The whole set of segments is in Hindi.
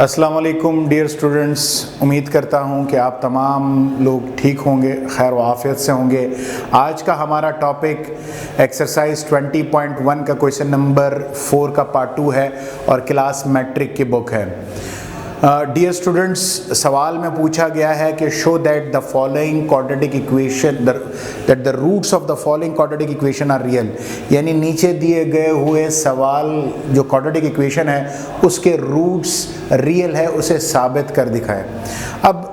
अस्सलाम वालेकुम डियर स्टूडेंट्स, उम्मीद करता हूँ कि आप तमाम लोग ठीक होंगे, खैर व आफियत से होंगे। आज का हमारा टॉपिक एक्सरसाइज 20.1 का क्वेश्चन नंबर 4 का पार्ट 2 है और क्लास मैट्रिक की बुक है। डियर स्टूडेंट्स, सवाल में पूछा गया है कि show that the following quadratic equation that the roots of the following quadratic equation are real, यानी नीचे दिए गए हुए सवाल जो क्वाड्रेटिक इक्वेशन है उसके रूट्स रियल है, उसे साबित कर दिखाएं। अब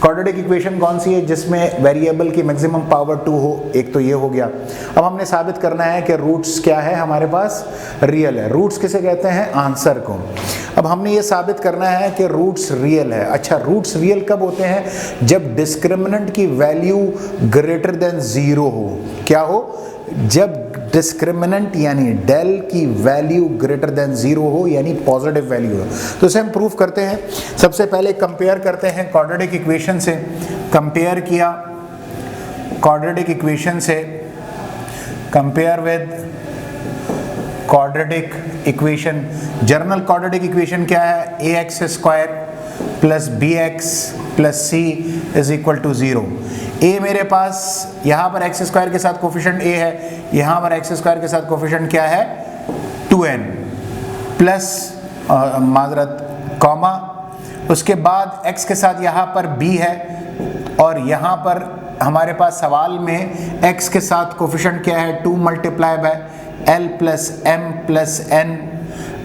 क्वाड्रेटिक इक्वेशन कौन सी है जिसमें वेरिएबल की मैक्सिमम पावर 2 हो, एक तो ये हो गया। अब हमने साबित करना है कि रूट्स क्या है, हमारे पास रियल है। रूट्स किसे कहते हैं? आंसर को। अब हमने ये साबित करना है कि रूट्स रियल है। अच्छा, रूट्स रियल कब होते हैं? जब डिस्क्रिमिनेंट की वैल्यू ग्रेटर देन 0 हो। क्या हो? जब डिस्क्रिमिनेंट यानी डेल की वैल्यू ग्रेटर देन 0 हो, यानी पॉजिटिव वैल्यू हो। तो इसे हम प्रूफ करते हैं। सबसे पहले कंपेयर करते हैं क्वाड्रेटिक इक्वेशन से। कंपेयर किया क्वाड्रेटिक इक्वेशन से, compare with quadratic equation. General quadratic equation क्या है? ax square plus bx plus c is equal to 0। a मेरे पास यहाँ पर x स्क्वायर के साथ कोफिशिएंट a है, यहाँ पर x स्क्वायर के साथ कोफिशिएंट क्या है? 2n प्लस माजरत कॉमा, उसके बाद x के साथ यहाँ पर b है और यहाँ पर हमारे पास सवाल में x के साथ कोफिशिएंट क्या है? 2 multiply by l plus m plus n,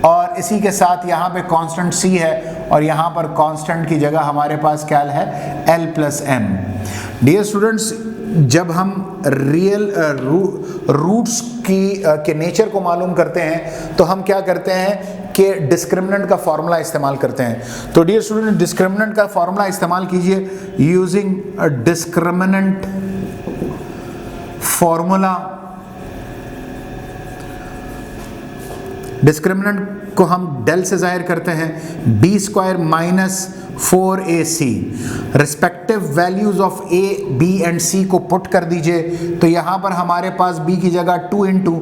और इसी के साथ यहाँ पे कांस्टेंट c है और यहाँ पर कांस्टेंट की जगह हमारे पास क्या है? l plus m। Dear students, जब हम रियल रूट्स के नेचर को मालूम करते हैं तो हम क्या करते हैं कि डिस्क्रिमिनेंट का फॉर्मूला इस्तेमाल करते हैं। तो डियर स्टूडेंट, डिस्क्रिमिनेंट का फॉर्मूला इस्तेमाल कीजिए यूजिंग डिस्क्रिमिनेंट फॉर्मूला। डिस्क्रिमिनेंट को हम डेल से जाहिर करते हैं, b square minus 4ac। Respective values of a, b and c को पुट कर दीजिए। तो यहाँ पर हमारे पास b की जगह 2 into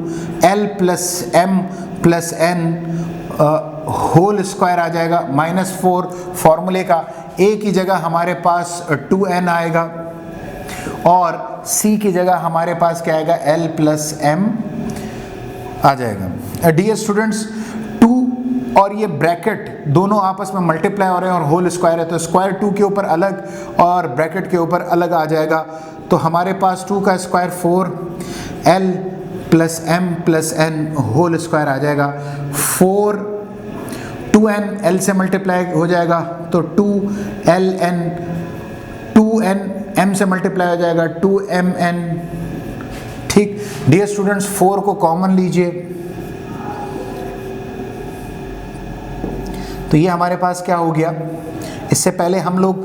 l plus m plus n whole square आ जाएगा, -4 फॉर्मूले का। a की जगह हमारे पास 2n आएगा और c की जगह हमारे पास क्या आएगा? l प्लस m आ जाएगा। डियर स्टूडेंट्स, 2 और ये ब्रैकेट दोनों आपस में मल्टीप्लाई हो रहे हैं और होल स्क्वायर है, तो स्क्वायर 2 के ऊपर अलग और ब्रैकेट के ऊपर अलग आ जाएगा। तो हमारे पास 2 का square 4l plus m plus n whole square आ जाएगा। 4 2n l से मल्टीप्लाई हो जाएगा तो 2ln, 2n m से मल्टीप्लाई हो जाएगा 2mn। ठीक। डियर स्टूडेंट्स, 4 को कॉमन लीजिए तो ये हमारे पास क्या हो गया? इससे पहले हम लोग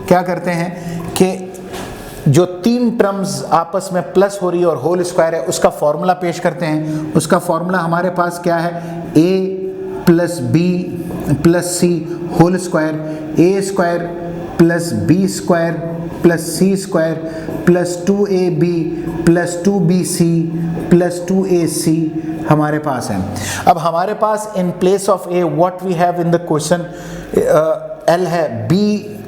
क्या करते हैं कि जो 3 टर्म्स आपस में प्लस हो रही है और होल स्क्वायर है उसका फॉर्मूला पेश करते हैं। उसका फॉर्मूला हमारे पास क्या है? a plus b plus c whole square, a square plus b square plus c square plus 2ab plus 2bc plus 2ac हमारे पास है। अब हमारे पास in place of a what we have in the question l है, b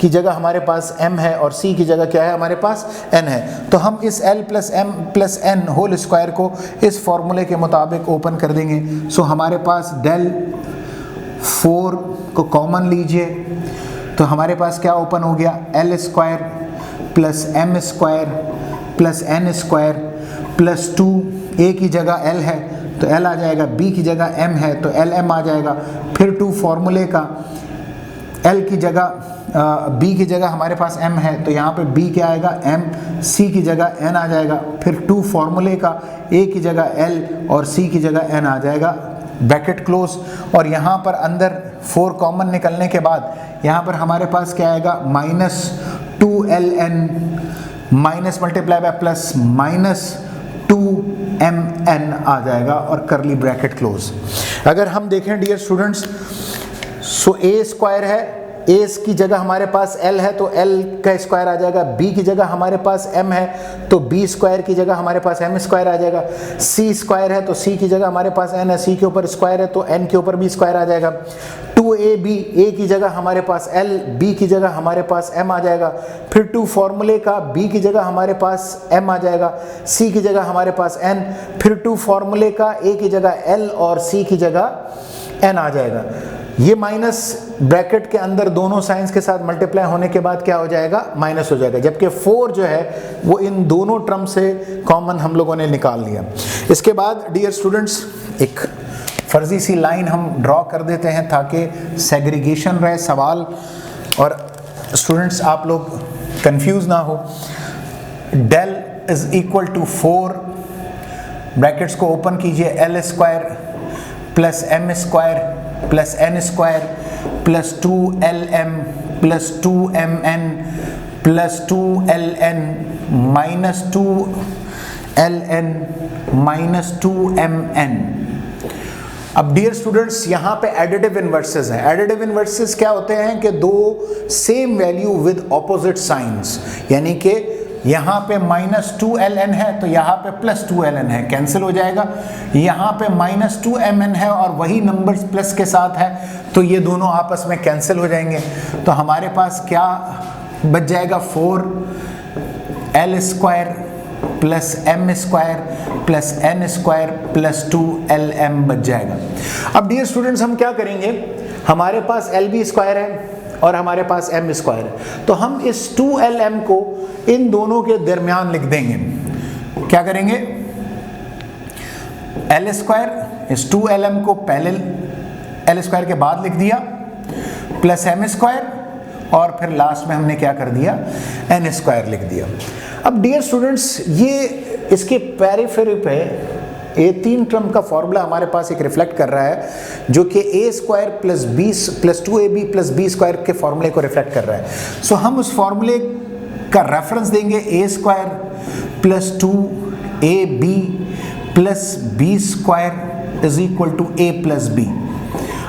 की जगह हमारे पास m है और c की जगह क्या है? हमारे पास n है। तो हम इस l plus m plus n whole square को इस फॉर्मूले के मुताबिक ओपन कर देंगे। सो हमारे पास डेल 4 को कॉमन लीजिए तो हमारे पास क्या ओपन हो गया? l square plus m square plus n square plus 2, a की जगह l है तो l आ जाएगा, b की जगह m है तो lm आ जाएगा। फिर 2 फॉर्मूले का, l की जगह b की जगह हमारे पास m है तो यहाँ पे b क्या आएगा? m, c की जगह n आ जाएगा। फिर 2 फॉर्मूले का, a की जगह l और c की जगह n आ जाएगा, ब्रैकेट क्लोज। और यहाँ पर अंदर 4 कॉमन निकलने के बाद यहाँ पर हमारे पास क्या आएगा? -2ln minus multiply by plus -2mn आ जाएगा और करली ब्रैकेट क्लोज। अगर हम देखें dear students, so a square है a की जगह हमारे पास l है तो l का स्क्वायर आ जाएगा, b की जगह हमारे पास m है तो b स्क्वायर की जगह हमारे पास m स्क्वायर आ जाएगा, c स्क्वायर है तो c की जगह हमारे पास n है, c के ऊपर स्क्वायर है तो n के ऊपर b स्क्वायर आ जाएगा, 2ab a की जगह हमारे पास l, b की जगह हमारे पास m आ जाएगा, फिर 2 फॉर्मूले का b की जगह हमारे पास m आ जाएगा, c की जगह हमारे पास n, फिर 2 फॉर्मूले का a की जगह l और c की जगह n आ जाएगा। ये माइनस ब्रैकेट के अंदर दोनों साइंस के साथ मल्टीप्लाई होने के बाद क्या हो जाएगा, माइनस हो जाएगा, जबकि 4 जो है वो इन दोनों टर्म से कॉमन हम लोगों ने निकाल लिया। इसके बाद डियर स्टूडेंट्स एक फर्जी सी लाइन हम ड्रॉ कर देते हैं ताकि सेग्रीगेशन रहे सवाल और स्टूडेंट्स आप लोग कंफ्यूज ना हो। Del is equal to 4, brackets को ओपन कीजिए, l square plus m square plus n square plus 2lm plus 2mn plus 2ln minus 2ln minus 2mn। अब डियर स्टूडेंट्स यहाँ पे एडिटिव इन्वर्सेस हैं। एडिटिव इन्वर्सेस क्या होते हैं कि दो same value with opposite signs, यानी कि यहाँ पे माइनस 2ln है तो यहाँ पे प्लस 2ln है, कैंसिल हो जाएगा। यहाँ पे माइनस 2mn है और वही नंबर्स प्लस के साथ है तो ये दोनों आपस में कैंसिल हो जाएंगे। तो हमारे पास क्या बच जाएगा, 4l square plus m square plus n square plus 2lm बच जाएगा। अब डियर स्टूडेंट्स हम क्या करेंगे, हमारे पास lb स्क्वायर है और हमारे पास m स्क्वायर है, तो हम इस 2lm को इन दोनों के दरमियान लिख देंगे। क्या करेंगे, l स्क्वायर इस 2lm को पहले l स्क्वायर के बाद लिख दिया प्लस m स्क्वायर और फिर लास्ट में हमने क्या कर दिया, n स्क्वायर लिख दिया। अब डियर स्टूडेंट्स ये इसके पेरिफेरी पे ये 3 टर्म का फॉर्मूला हमारे पास एक रिफ्लेक्ट कर रहा है जो कि a square plus b plus 2ab plus b square के फॉर्मूले को रिफ्लेक्ट कर रहा है। सो हम उस फॉर्मूले का रेफरेंस देंगे, a square plus 2ab plus b square is equal to a plus b।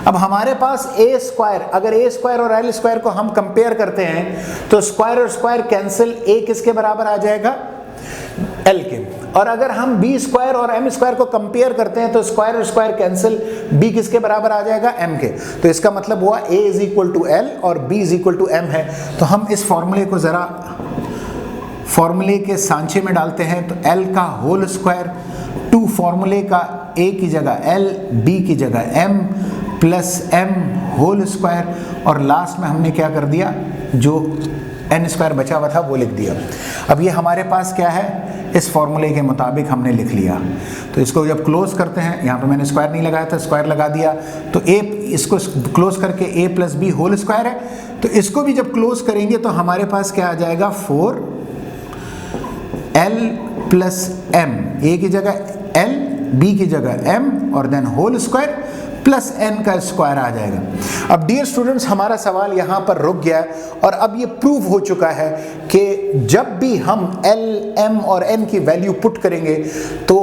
अब हमारे पास a स्क्वायर, अगर a स्क्वायर और l स्क्वायर को हम कंपेयर करते हैं तो स्क्वायर और स्क्वायर कैंसिल, a किसके बराबर आ जाएगा, l के। और अगर हम b स्क्वायर और m स्क्वायर को कंपेयर करते हैं तो स्क्वायर और स्क्वायर कैंसिल, b किसके बराबर आ जाएगा, m के। तो इसका मतलब हुआ a is equal to l और b is equal to m है। तो हम इस फॉर्मूले को ज़रा फॉर्मूले के सांचे में डालते हैं, तो l का होल स्क्वायर 2 फॉर्मूले का a की जगह l, b की जगह m plus m whole square और लास्ट में हमने क्या कर दिया, जो n स्क्वायर बचा हुआ था वो लिख दिया। अब ये हमारे पास क्या है, इस फॉर्मूले के मुताबिक हमने लिख लिया। तो इसको जब क्लोज करते हैं, यहाँ पे मैंने स्क्वायर नहीं लगाया था, स्क्वायर लगा दिया, तो a इसको क्लोज करके a plus b whole square है, तो इसको भी जब क्लोज करेंगे तो हमारे पास क्या आ जाएगा, 4l प्लस m, a की जगह l, b की जगह m और then whole square plus n का स्क्वायर आ जाएगा। अब डियर स्टूडेंट्स हमारा सवाल यहाँ पर रुक गया और अब ये प्रूव हो चुका है कि जब भी हम l, m और n की वैल्यू पुट करेंगे तो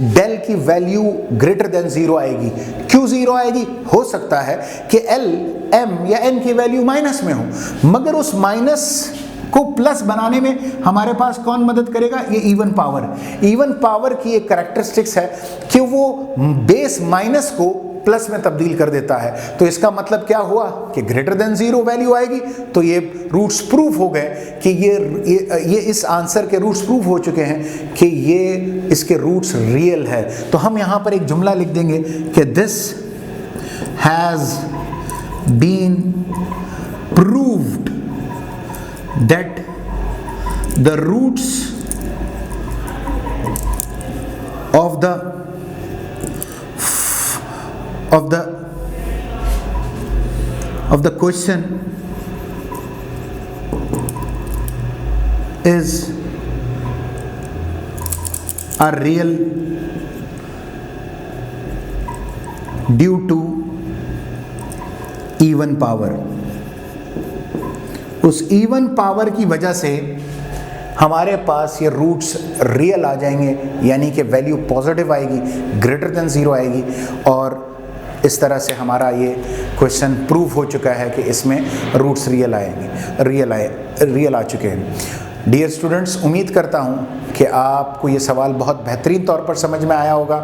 डेल की वैल्यू ग्रेटर देन 0 आएगी। क्यों 0 आएगी, हो सकता है कि l, m या n की वैल्यू माइनस में हो, मगर उस माइनस को प्लस बनाने में हमारे पास कौन मदद करेगा, ये इवन पावर। इवन पावर की एक कैरेक्टरिस्टिक्स है कि वो बेस माइनस को प्लस में तब्दील कर देता है। तो इसका मतलब क्या हुआ कि ग्रेटर देन 0 वैल्यू आएगी। तो ये रूट्स प्रूव हो गए कि ये इस आंसर के रूट्स प्रूव हो चुके हैं कि ये इसके रूट्स रियल है। तो हम यहाँ पर एक जुमला लिख देंगे कि this has been proved that the roots of the question is are real due to even power। उस इवन पावर की वजह से हमारे पास ये रूट्स रियल आ जाएंगे, यानी कि वैल्यू पॉजिटिव आएगी, ग्रेटर देन 0 आएगी और इस तरह से हमारा ये क्वेश्चन प्रूव हो चुका है कि इसमें रूट्स रियल आ चुके हैं। डियर स्टूडेंट्स, उम्मीद करता हूँ कि आपको ये सवाल बहुत बेहतरीन तौर पर समझ में आया होगा।